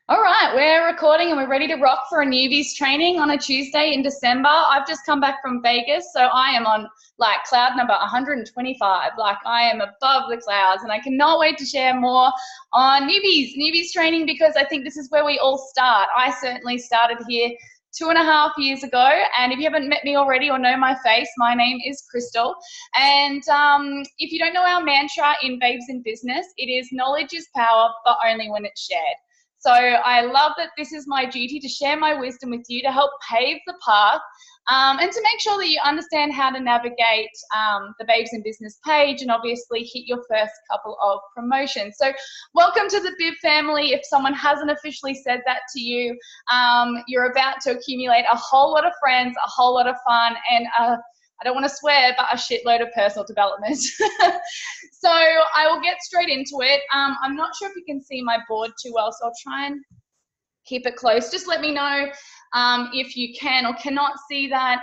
All right, we're recording and we're ready to rock for a newbies training on a Tuesday in December. I've just come back from Vegas, so I am on like cloud number 125. Like I am above the clouds, and I cannot wait to share more on newbies training, because I think this is where we all start. I certainly started here 2.5 years ago, and if you haven't met me already or know my face, my name is Crystal. And if you don't know our mantra in Babes in Business, it is knowledge is power, but only when it's shared. So I love that this is my duty to share my wisdom with you to help pave the path and to make sure that you understand how to navigate the Babes in Business page and obviously hit your first couple of promotions. So welcome to the Bib family. If someone hasn't officially said that to you, you're about to accumulate a whole lot of friends, a whole lot of fun, and I don't want to swear, but a shitload of personal development. So I will get straight into it. I'm not sure if you can see my board too well, so I'll try and keep it close. Just let me know if you can or cannot see that.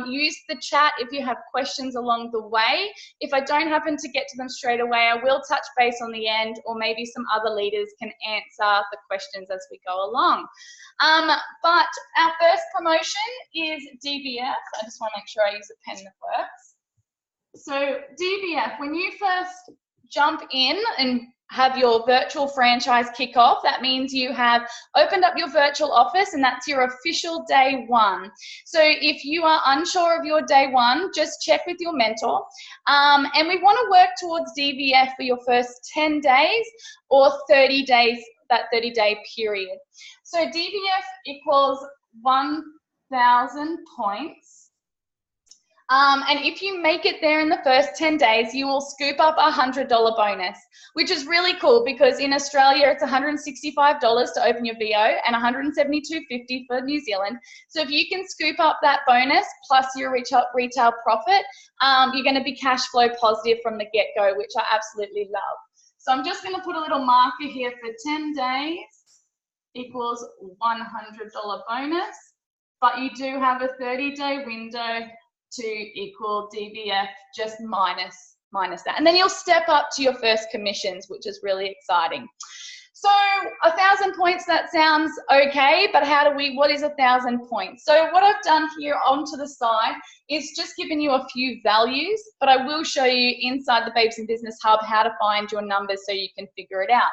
Use the chat if you have questions along the way. If I don't happen to get to them straight away, I will touch base on the end, or maybe some other leaders can answer the questions as we go along. But our first promotion is DBF. I just want to make sure I use a pen that works. So DBF, when you first jump in and have your virtual franchise kickoff, that means you have opened up your virtual office, and that's your official day one. So if you are unsure of your day one, just check with your mentor. And we want to work towards DBF for your first 10 days or 30 days, that 30-day period. So DBF equals 1,000 points. And if you make it there in the first 10 days, you will scoop up a $100 bonus, which is really cool because in Australia, it's $165 to open your VO and $172.50 for New Zealand. So if you can scoop up that bonus plus your retail profit, you're going to be cash flow positive from the get-go, which I absolutely love. So I'm just going to put a little marker here for 10 days equals $100 bonus, but you do have a 30-day window to equal DBF just minus that. And then you'll step up to your first commissions, which is really exciting. So 1,000 points, that sounds okay, but what is 1,000 points? So what I've done here onto the side is just given you a few values, but I will show you inside the Babes in Business Hub how to find your numbers so you can figure it out.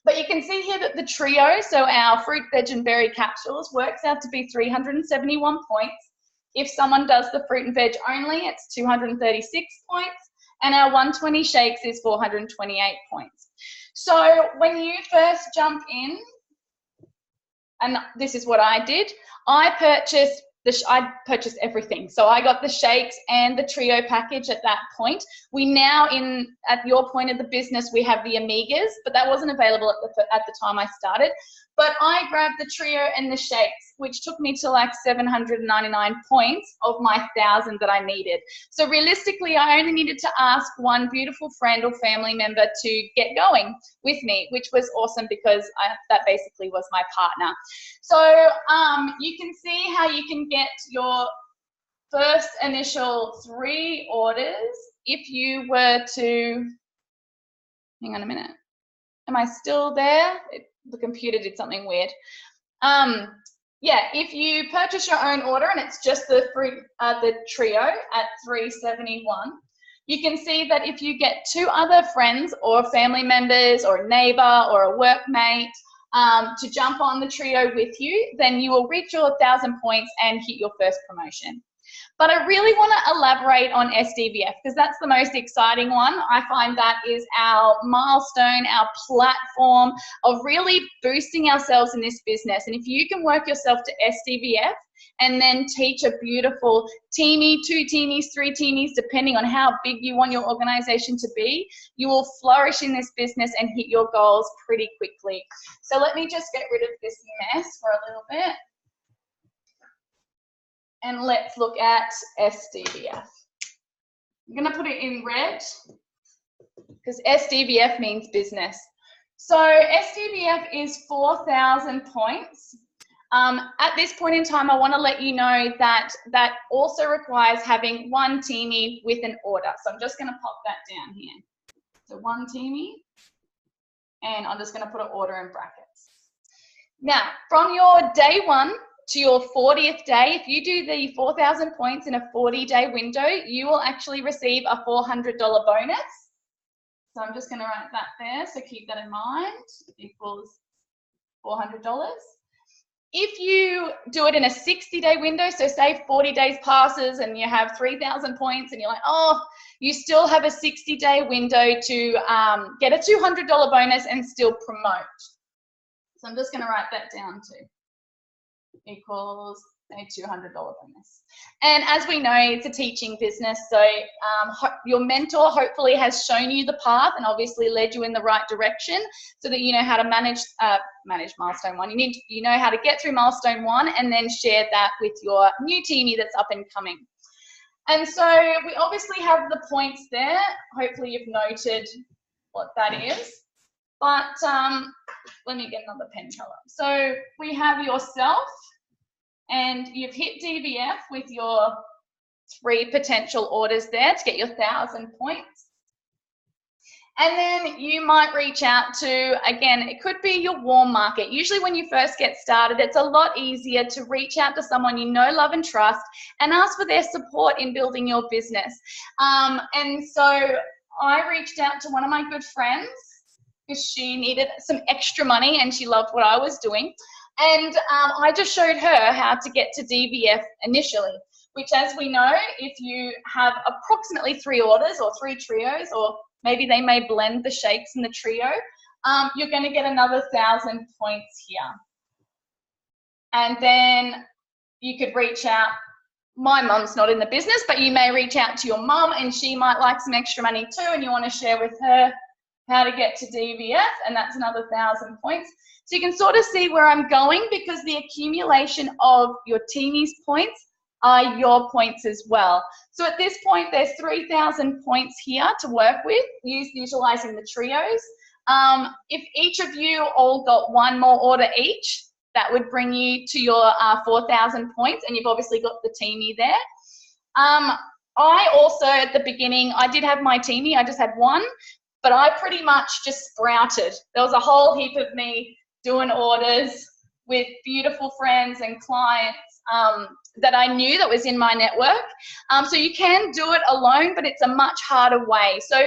But you can see here that the trio, so our fruit, veg, and berry capsules, works out to be 371 points. If someone does the fruit and veg only, it's 236 points, and our 120 shakes is 428 points. So when you first jump in, and this is what I did, I purchased everything. So I got the shakes and the trio package at that point. We now, at your point of the business, we have the Amigas, but that wasn't available at the time I started. But I grabbed the trio and the shakes, which took me to like 799 points of my 1,000 that I needed. So realistically, I only needed to ask one beautiful friend or family member to get going with me, which was awesome because that basically was my partner. So you can see how you can get your first initial 3 orders if you were to, hang on a minute, am I still there? The computer did something weird. Yeah, if you purchase your own order and it's just the trio at 371, you can see that if you get 2 other friends or family members or a neighbor or a workmate to jump on the trio with you, then you will reach your 1,000 points and hit your first promotion. But I really want to elaborate on SDVF because that's the most exciting one. I find that is our milestone, our platform of really boosting ourselves in this business. And if you can work yourself to SDVF and then teach a beautiful teamie, 2 teamies, 3 teamies, depending on how big you want your organization to be, you will flourish in this business and hit your goals pretty quickly. So let me just get rid of this mess for a little bit. And let's look at SDVF. I'm going to put it in red because SDVF means business. So SDVF is 4,000 points. At this point in time, I want to let you know that that also requires having 1 teamie with an order. So I'm just going to pop that down here. So 1 teamie, and I'm just going to put an order in brackets. Now, from your day 1 to your 40th day, if you do the 4,000 points in a 40-day window, you will actually receive a $400 bonus. So I'm just going to write that there, so keep that in mind, equals $400. If you do it in a 60-day window, so say 40 days passes and you have 3,000 points and you're like, oh, you still have a 60-day window to get a $200 bonus and still promote. So I'm just going to write that down too. Equals a $200 bonus. And as we know, it's a teaching business, so your mentor hopefully has shown you the path and obviously led you in the right direction so that you know how to manage milestone 1. You know how to get through milestone 1 and then share that with your new teamie that's up and coming. And so we obviously have the points there. Hopefully you've noted what that is. But let me get another pen color. So we have yourself, and you've hit DVF with your 3 potential orders there to get your 1,000 points. And then you might reach out to, again, it could be your warm market. Usually when you first get started, it's a lot easier to reach out to someone you know, love, and trust and ask for their support in building your business. And so I reached out to one of my good friends because she needed some extra money and she loved what I was doing. And I just showed her how to get to DVF initially, which, as we know, if you have approximately 3 orders or 3 trios, or maybe they may blend the shakes and the trio, you're going to get another 1,000 points here. And then you could reach out. My mum's not in the business, but you may reach out to your mum and she might like some extra money too, and you want to share with her how to get to DVF, and that's another 1,000 points. So you can sort of see where I'm going, because the accumulation of your teamie's points are your points as well. So at this point, there's 3,000 points here to work with, utilizing the trios. If each of you all got 1 more order each, that would bring you to your 4,000 points, and you've obviously got the teamie there. I also, at the beginning, I did have my teamie, I just had 1, but I pretty much just sprouted. There was a whole heap of me doing orders with beautiful friends and clients that I knew that was in my network. So you can do it alone, but it's a much harder way. So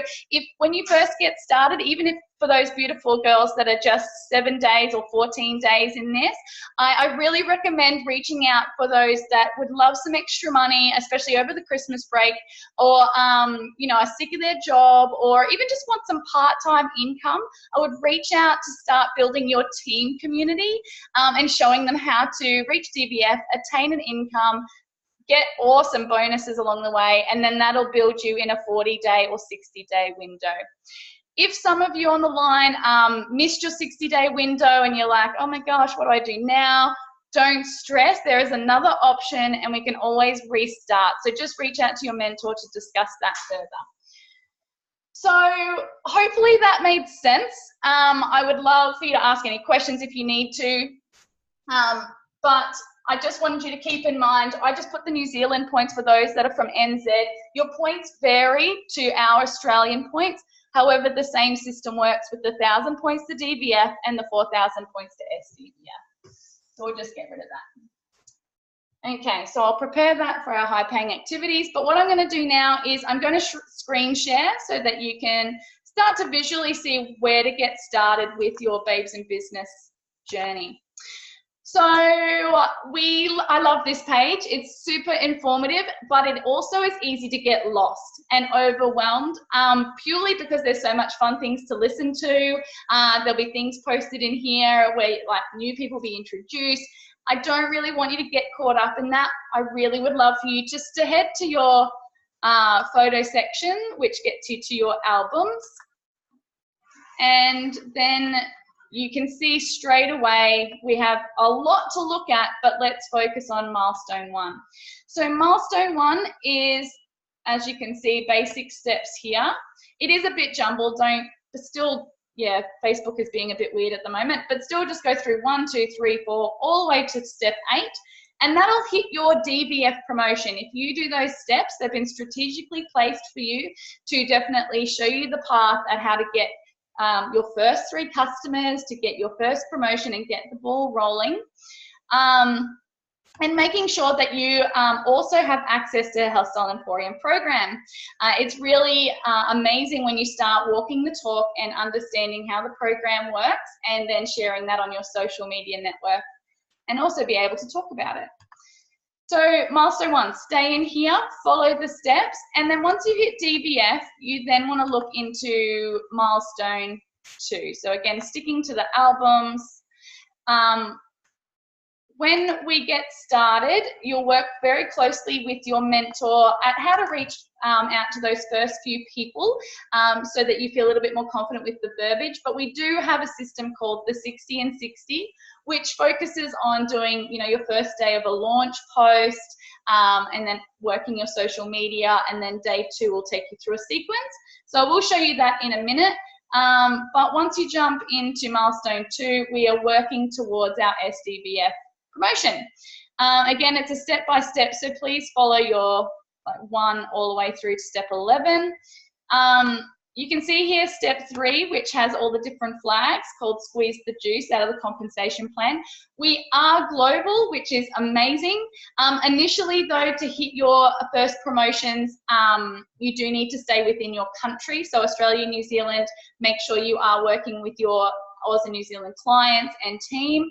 when you first get started, even if for those beautiful girls that are just 7 days or 14 days in this, I really recommend reaching out for those that would love some extra money, especially over the Christmas break, or you know, are sick of their job, or even just want some part-time income. I would reach out to start building your team community and showing them how to reach DVF, attain an income, get awesome bonuses along the way, and then that'll build you in a 40-day or 60-day window. If some of you on the line missed your 60-day window and you're like, oh my gosh, what do I do now? Don't stress, there is another option and we can always restart. So just reach out to your mentor to discuss that further. So hopefully that made sense. I would love for you to ask any questions if you need to. But I just wanted you to keep in mind, I just put the New Zealand points for those that are from NZ. Your points vary to our Australian points. However, the same system works with the 1,000 points to DVF and the 4,000 points to SDVF. So we'll just get rid of that. Okay, so I'll prepare that for our high-paying activities. But what I'm going to do now is I'm going to screen share so that you can start to visually see where to get started with your Babes in Business journey. So I love this page. It's super informative, but it also is easy to get lost and overwhelmed purely because there's so much fun things to listen to. There'll be things posted in here where like new people be introduced. I don't really want you to get caught up in that. I really would love for you just to head to your photo section, which gets you to your albums. And then you can see straight away we have a lot to look at, but let's focus on milestone 1. So milestone 1 is, as you can see, basic steps here. It is a bit jumbled, but still, yeah, Facebook is being a bit weird at the moment, but still just go through 1, 2, 3, 4, all the way to step 8. And that'll hit your DVF promotion. If you do those steps, they've been strategically placed for you to definitely show you the path at how to get your first 3 customers, to get your first promotion and get the ball rolling. And making sure that you also have access to Health Style Emporium program. It's really amazing when you start walking the talk and understanding how the program works, and then sharing that on your social media network, and also be able to talk about it. So milestone 1, stay in here, follow the steps, and then once you hit DBF, you then want to look into milestone 2. So again, sticking to the albums. When we get started, you'll work very closely with your mentor at how to reach out to those first few people, so that you feel a little bit more confident with the verbiage. But we do have a system called the 60 and 60, which focuses on doing, you know, your first day of a launch post, and then working your social media, and then day 2 will take you through a sequence. So I will show you that in a minute. But once you jump into milestone 2, we are working towards our SDBF promotion. Again, it's a step-by-step, so please follow your 1 all the way through to step 11. You can see here step 3, which has all the different flags, called squeeze the juice out of the compensation plan. We are global, which is amazing. Initially though, to hit your first promotions, you do need to stay within your country. So Australia, New Zealand, make sure you are working with your Oz and New Zealand clients and team,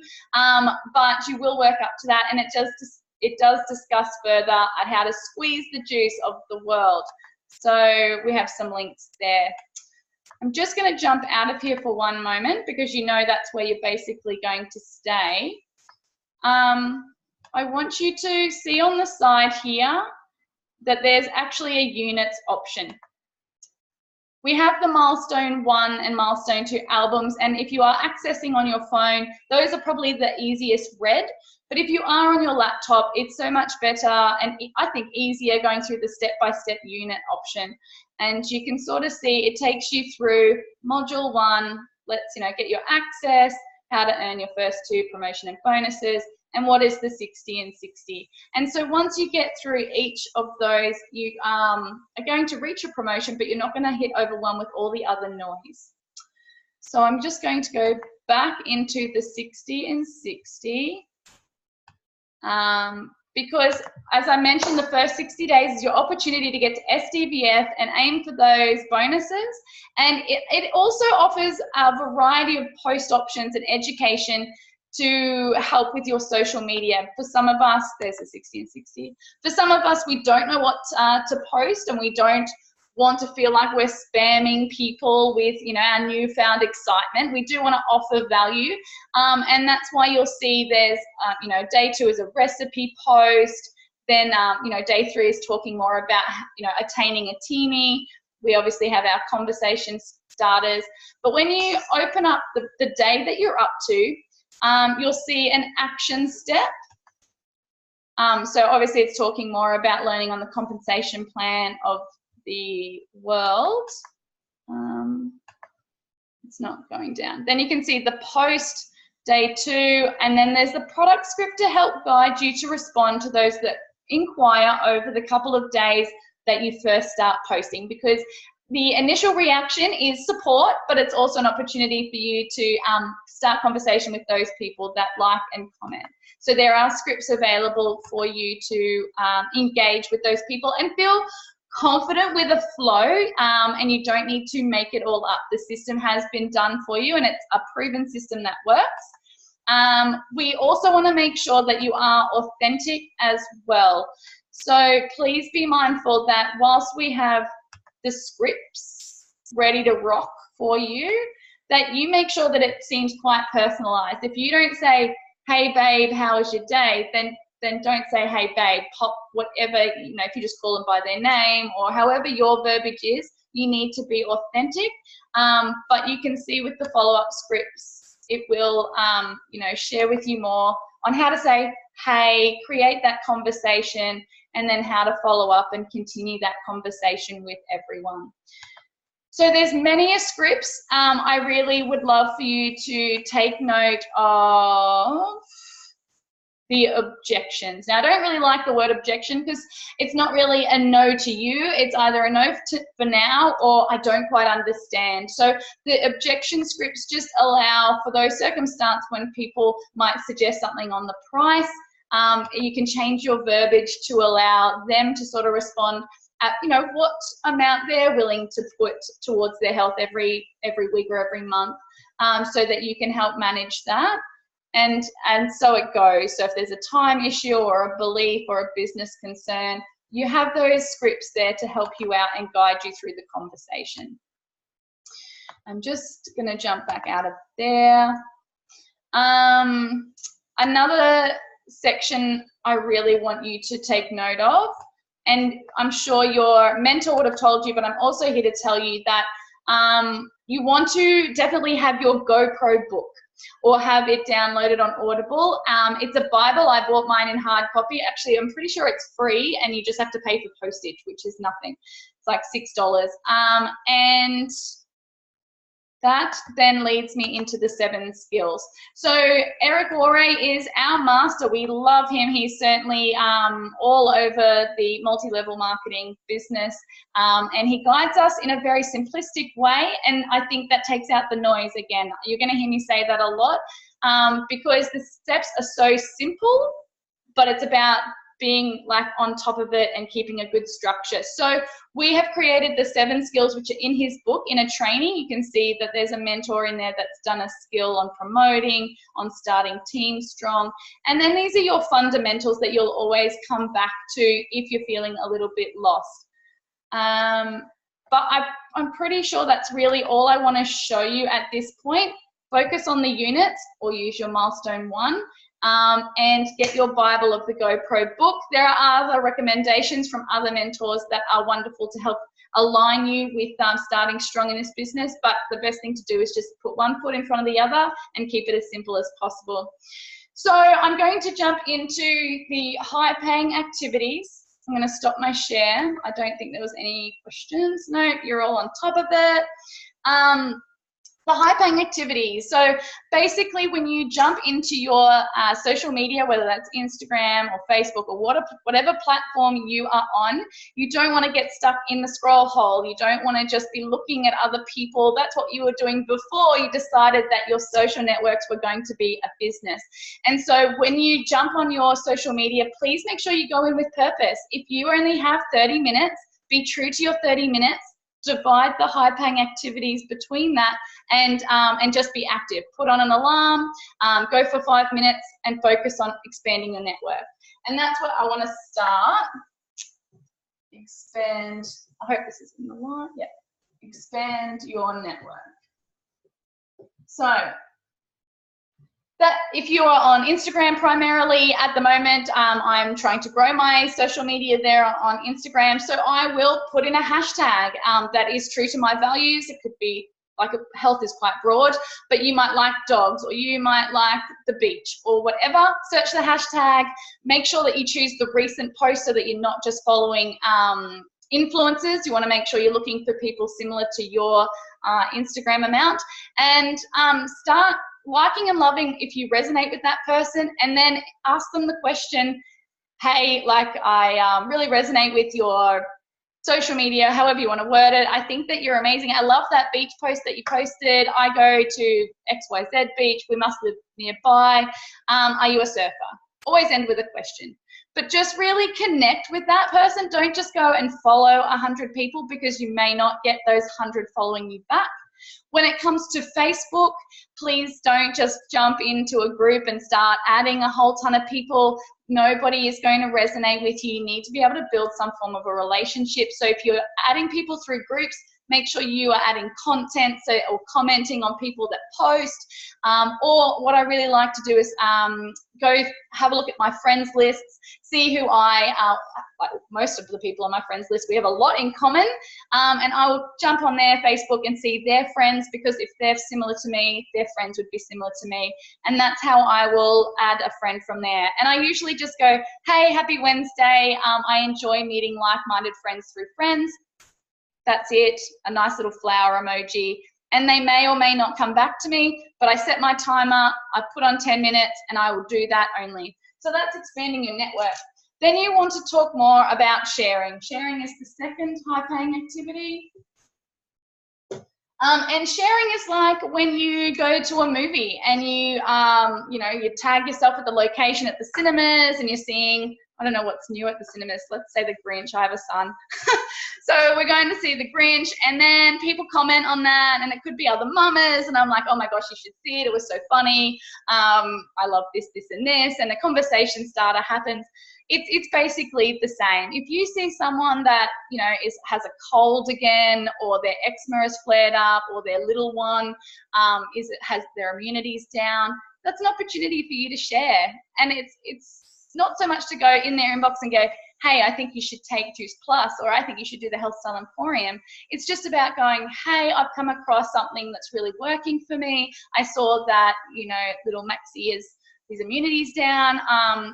but you will work up to that, and it does discuss further on how to squeeze the juice of the world. So we have some links there. I'm just going to jump out of here for one moment, because you know that's where you're basically going to stay. I want you to see on the side here that there's actually a units option. We have the milestone 1 and milestone 2 albums, and if you are accessing on your phone, those are probably the easiest read. But if you are on your laptop, it's so much better, and I think easier, going through the step-by-step unit option. And you can sort of see it takes you through module 1, let's get your access, how to earn your first 2 promotion and bonuses, and what is the 60 and 60. And so once you get through each of those, you are going to reach a promotion, but you're not going to hit overwhelm with all the other noise. So I'm just going to go back into the 60 and 60. Because as I mentioned, the first 60 days is your opportunity to get to SDBF and aim for those bonuses. And it also offers a variety of post options and education to help with your social media. For some of us, there's a 60 and 60. For some of us, we don't know what to post, and we don't want to feel like we're spamming people with our newfound excitement. We do want to offer value, and that's why you'll see there's day 2 is a recipe post, then day 3 is talking more about attaining a teamie. We obviously have our conversation starters, but when you open up the day that you're up to, you'll see an action step. So obviously it's talking more about learning on the compensation plan of the world. It's not going down. Then you can see the post, day 2, and then there's the product script to help guide you to respond to those that inquire over the couple of days that you first start posting, because the initial reaction is support, but it's also an opportunity for you to start conversation with those people that like and comment. So there are scripts available for you to engage with those people and feel confident with a flow, and you don't need to make it all up. The system has been done for you, and it's a proven system that works. We also want to make sure that you are authentic as well. So please be mindful that whilst we have the scripts ready to rock for you, that you make sure that it seems quite personalized. If you don't say, hey babe, how was your day, then don't say, hey babe, pop whatever, if you just call them by their name or however your verbiage is, you need to be authentic. But you can see with the follow-up scripts, it will, share with you more on how to say, hey, create that conversation, and then how to follow up and continue that conversation with everyone. So there's many scripts. I really would love for you to take note of the objections. Now, I don't really like the word objection because it's not really a no to you. It's either a no for now or I don't quite understand. So the objection scripts just allow for those circumstances when people might suggest something on the price. You can change your verbiage to allow them to sort of respond at, you know, what amount they're willing to put towards their health every week or every month, so that you can help manage that. And so it goes. So if there's a time issue or a belief or a business concern, you have those scripts there to help you out and guide you through the conversation. I'm just going to jump back out of there. Another section I really want you to take note of, and I'm sure your mentor would have told you, but I'm also here to tell you that you want to definitely have your GoPro book or have it downloaded on Audible. It's a Bible. I bought mine in hard copy. Actually, I'm pretty sure it's free and you just have to pay for postage, which is nothing. It's like $6. And that then leads me into the 7 skills. So Eric Warray is our master. We love him. He's certainly all over the multi-level marketing business, and he guides us in a very simplistic way, and I think that takes out the noise. Again, you're going to hear me say that a lot, because the steps are so simple, but it's about being like on top of it and keeping a good structure. So we have created the 7 skills, which are in his book in a training. You can see that there's a mentor in there that's done a skill on promoting, on starting teams strong. And then these are your fundamentals that you'll always come back to if you're feeling a little bit lost. But I'm pretty sure that's really all I want to show you at this point. Focus on the units or use your milestone 1. And get your Bible of the GoPro book. There are other recommendations from other mentors that are wonderful to help align you with starting strong in this business, but the best thing to do is just put one foot in front of the other and keep it as simple as possible. So I'm going to jump into the high-paying activities. I'm going to stop my share. I don't think there was any questions. No, you're all on top of it. The high-paying activities. So basically when you jump into your social media, whether that's Instagram or Facebook or whatever platform you are on, you don't want to get stuck in the scroll hole. You don't want to just be looking at other people. That's what you were doing before you decided that your social networks were going to be a business. And so when you jump on your social media, please make sure you go in with purpose. If you only have 30 minutes, be true to your 30 minutes. Divide the high-paying activities between that, and just be active. Put on an alarm, go for 5 minutes, and focus on expanding your network. And that's what I want to start. Expand. I hope this is in the line. Yeah. Expand your network. So that if you are on Instagram primarily at the moment, I'm trying to grow my social media there on Instagram. So I will put in a hashtag that is true to my values. It could be like health is quite broad, but you might like dogs or you might like the beach or whatever. Search the hashtag. Make sure that you choose the recent post so that you're not just following influencers. You want to make sure you're looking for people similar to your Instagram amount, and start liking and loving if you resonate with that person, and then ask them the question, hey, like I really resonate with your social media, however you want to word it. I think that you're amazing. I love that beach post that you posted. I go to XYZ beach. We must live nearby. Are you a surfer? Always end with a question. But just really connect with that person. Don't just go and follow 100 people because you may not get those 100 following you back. When it comes to Facebook, please don't just jump into a group and start adding a whole ton of people. Nobody is going to resonate with you. You need to be able to build some form of a relationship. So if you're adding people through groups, make sure you are adding content, or commenting on people that post. Or what I really like to do is go have a look at my friends lists, see who like most of the people on my friends list, we have a lot in common, and I will jump on their Facebook and see their friends, because if they're similar to me, their friends would be similar to me, and that's how I will add a friend from there. And I usually just go, hey, happy Wednesday, I enjoy meeting like-minded friends through friends. That's it, a nice little flower emoji. And they may or may not come back to me, but I set my timer, I put on 10 minutes, and I will do that only. So that's expanding your network. Then you want to talk more about sharing. Sharing is the second high-paying activity. And sharing is like when you go to a movie and you know, you tag yourself at the location at the cinemas and you're seeing, I don't know what's new at the cinemas. Let's say The Grinch. I have a son. So we're going to see The Grinch, and then people comment on that, and it could be other mamas, and I'm like, oh my gosh, you should see it. It was so funny. I love this, this, and this, and a conversation starter happens. It's basically the same. If you see someone that, you know, has a cold again, or their eczema has flared up, or their little one has their immunities down, that's an opportunity for you to share. And it's not so much to go in their inbox and go, hey, I think you should take Juice Plus, or I think you should do the Health Style Emporium. It's just about going, hey, I've come across something that's really working for me. I saw that, you know, little Maxie is his immunity's down.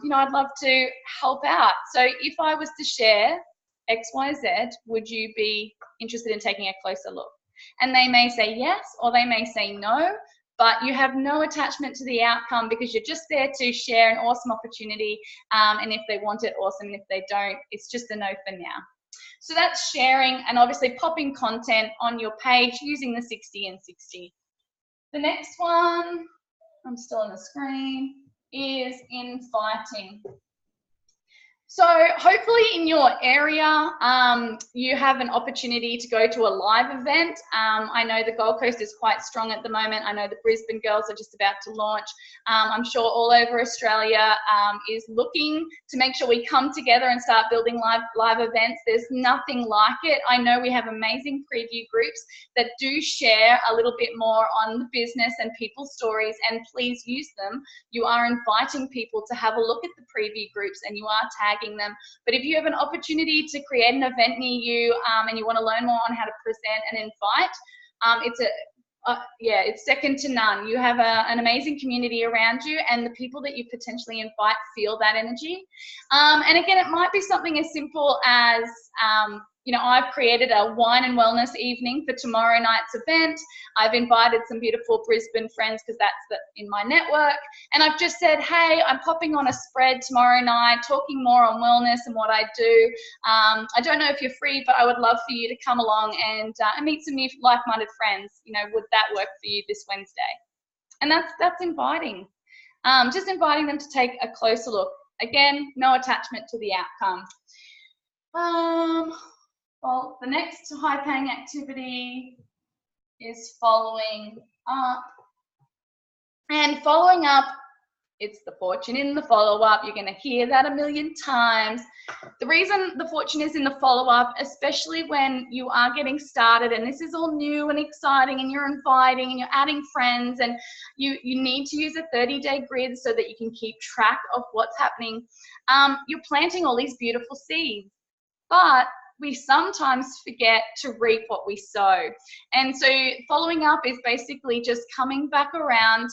You know, I'd love to help out. So if I was to share XYZ, would you be interested in taking a closer look? And they may say yes, or they may say no, but you have no attachment to the outcome because you're just there to share an awesome opportunity. And if they want it, awesome. And if they don't, it's just a no for now. So that's sharing, and obviously popping content on your page using the 60 and 60. The next one, I'm still on the screen, is inviting. So hopefully in your area, you have an opportunity to go to a live event. I know the Gold Coast is quite strong at the moment. I know the Brisbane girls are just about to launch. I'm sure all over Australia is looking to make sure we come together and start building live events. There's nothing like it. I know we have amazing preview groups that do share a little bit more on the business and people's stories, and please use them. You are inviting people to have a look at the preview groups, and you are tagging them. But if you have an opportunity to create an event near you and you want to learn more on how to present and invite, it's second to none. You have an amazing community around you, and the people that you potentially invite feel that energy. And again, it might be something as simple as you know, I've created a wine and wellness evening for tomorrow night's event. I've invited some beautiful Brisbane friends because that's in my network. And I've just said, hey, I'm popping on a spread tomorrow night, talking more on wellness and what I do. I don't know if you're free, but I would love for you to come along and meet some new like-minded friends. You know, would that work for you this Wednesday? And that's inviting. Just inviting them to take a closer look. Again, no attachment to the outcome. Well, the next high-paying activity is following up. And following up, it's the fortune in the follow-up. You're going to hear that a million times. The reason the fortune is in the follow-up, especially when you are getting started and this is all new and exciting and you're inviting and you're adding friends, and you need to use a 30-day grid so that you can keep track of what's happening. You're planting all these beautiful seeds, but we sometimes forget to reap what we sow. And so following up is basically just coming back around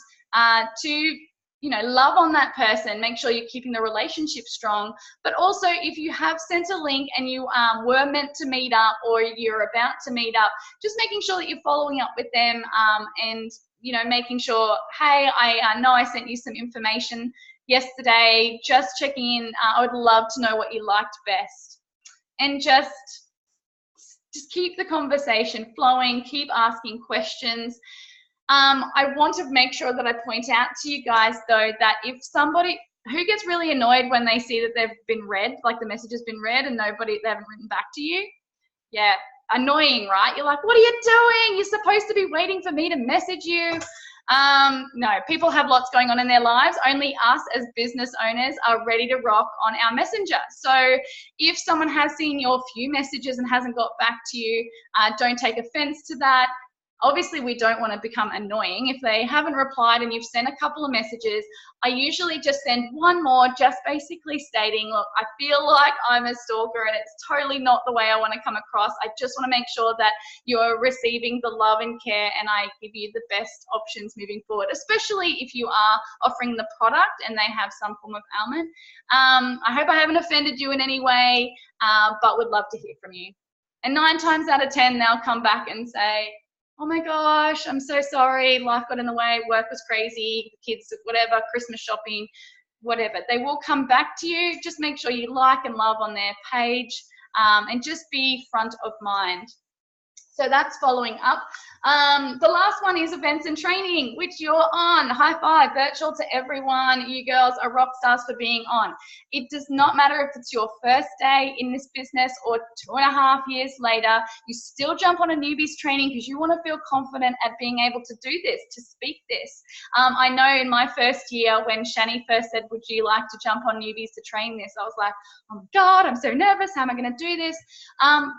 to, you know, love on that person, make sure you're keeping the relationship strong. But also if you have sent a link and you were meant to meet up or you're about to meet up, just making sure that you're following up with them and, you know, making sure, hey, I know I sent you some information yesterday, just checking in. I would love to know what you liked best. And just keep the conversation flowing, keep asking questions. I want to make sure that I point out to you guys, though, that if somebody who gets really annoyed when they see that they've been read, like the message has been read and they haven't written back to you. Yeah, annoying, right? You're like, what are you doing? You're supposed to be waiting for me to message you. No, people have lots going on in their lives. Only us as business owners are ready to rock on our messenger. So if someone has seen your few messages and hasn't got back to you, don't take offense to that. Obviously, we don't want to become annoying. If they haven't replied and you've sent a couple of messages, I usually just send one more, just basically stating, look, I feel like I'm a stalker and it's totally not the way I want to come across. I just want to make sure that you're receiving the love and care and I give you the best options moving forward, especially if you are offering the product and they have some form of ailment. I hope I haven't offended you in any way, but would love to hear from you. And 9 times out of 10, they'll come back and say, oh my gosh, I'm so sorry, life got in the way, work was crazy, kids, whatever, Christmas shopping. whatever. They will come back to you. Just make sure you like and love on their page, and just be front of mind. So that's following up. The last one is events and training, which you're on. High five, virtual to everyone. You girls are rock stars for being on. It does not matter if it's your first day in this business or 2.5 years later, you still jump on a newbies training because you want to feel confident at being able to do this, to speak this. I know in my first year when Shani first said, would you like to jump on newbies to train this? I was like, oh my God, I'm so nervous. How am I going to do this?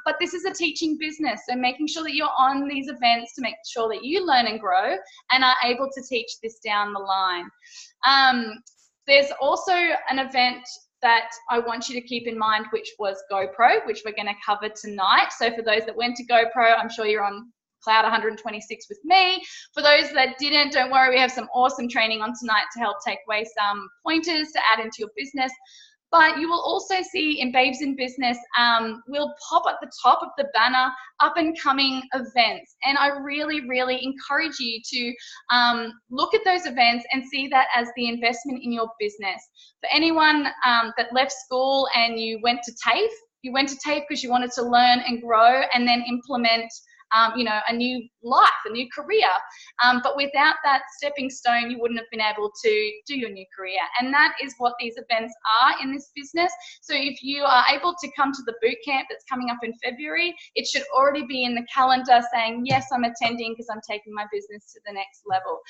But this is a teaching business. So making sure that you're on these events to make sure that you learn and grow and are able to teach this down the line. There's also an event that I want you to keep in mind, which was GoPro, which we're going to cover tonight. So for those that went to GoPro, I'm sure you're on Cloud 126 with me. For those that didn't, don't worry, we have some awesome training on tonight to help take away some pointers to add into your business. But you will also see in Babes in Business, we'll pop at the top of the banner up and coming events. And I really, really encourage you to look at those events and see that as the investment in your business. For anyone that left school and you went to TAFE, you went to TAFE because you wanted to learn and grow and then implement you know, a new life, a new career. But without that stepping stone, you wouldn't have been able to do your new career. And that is what these events are in this business. So if you are able to come to the boot camp that's coming up in February, it should already be in the calendar saying, yes, I'm attending because I'm taking my business to the next level.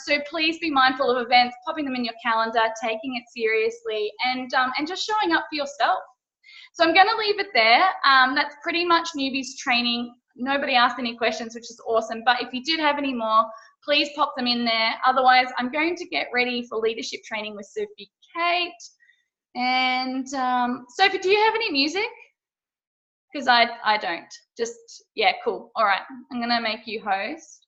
So please be mindful of events, popping them in your calendar, taking it seriously, and just showing up for yourself. So I'm going to leave it there. That's pretty much newbies training. Nobody asked any questions, which is awesome. But if you did have any more, please pop them in there. Otherwise, I'm going to get ready for leadership training with Sophie Kate. And Sophie, do you have any music? Because I don't. Just, yeah, cool. All right. I'm going to make you host.